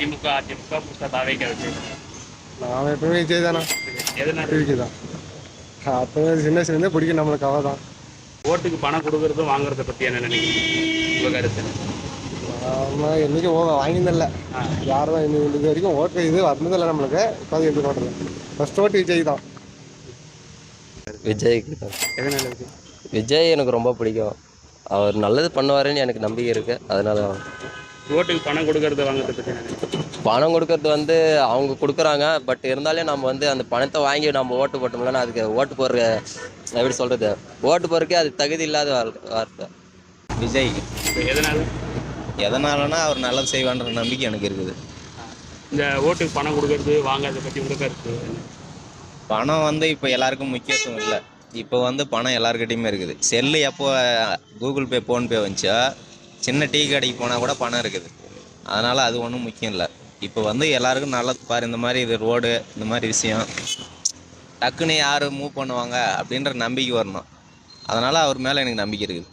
திமுக, அதிமுக, புதுசா தாவேக்கா வச்சு. நான் எப்பவுமே விஜய் தானே. எதனால? விஜய் தான். அப்போ சின்ன வயசுலேருந்தே பிடிக்கும் நம்மளுக்கு அவள் தான். ஓட்டுக்கு பணம் கொடுக்கறதும் வாங்குறத பத்தி என்ன நினைக்கிறீங்க? உங்க கருத்து? நம்ம என்றைக்கும் வாங்கியிருந்தில்ல. ஆ. யார் தான் இது வரைக்கும் ஓட்டு இது வந்ததில்லை நம்மளுக்கு. இப்போ அது எப்படி ஓட்டுறது? ஃபர்ஸ்ட் ஓட்டு விஜய் தான். விஜய்க்கு தான். எதனால விஜய்? விஜய் எனக்கு ரொம்ப பிடிக்கும். அவர் நல்லது பண்ணுவாருன்னு எனக்கு நம்பிக்கை இருக்குது. அதனால ஓட்டுக்கு பணம் கொடுக்கறத வாங்குறத பத்தி என்ன நினைக்கிறீங்க? பணம் கொடுக்கறது வந்து அவங்க கொடுக்குறாங்க. பட் இருந்தாலே நம்ம வந்து அந்த பணத்தை வாங்கி நம்ம ஓட்டு போட்டோம்லன்னா அதுக்கு ஓட்டு போடுற எப்படி சொல்கிறது, ஓட்டு போடுறதுக்கே அது தகுதி இல்லாத வார்த்தை. விஜய். எதனால? எதனாலனா அவர் நல்லது செய்வான்ற நம்பிக்கை எனக்கு இருக்குது. இந்த ஓட்டுக்கு பணம் கொடுக்கறது வாங்குறத பத்தி உங்க கருத்து என்ன? பணம் வந்து இப்போ எல்லாருக்கும் முக்கியத்துவம் இல்லை. இப்போ வந்து பணம் எல்லாருக்கிட்டையுமே இருக்குது. செல்லு எப்போ கூகுள் பே ஃபோன்பே வந்துச்சோ சின்ன டீ கடைக்கு போனால் கூட பணம் இருக்குது. அதனால் அது ஒன்றும் முக்கியம் இல்லை. இப்போ வந்து எல்லாருக்கும் நல்லது பாரு, இந்த மாதிரி இது ரோடு இந்த மாதிரி விஷயம் டக்குன்னு யார் மூவ் பண்ணுவாங்க அப்படின்ற நம்பிக்கை வரணும். அதனால் அவர் மேலே எனக்கு நம்பிக்கை இருக்குது.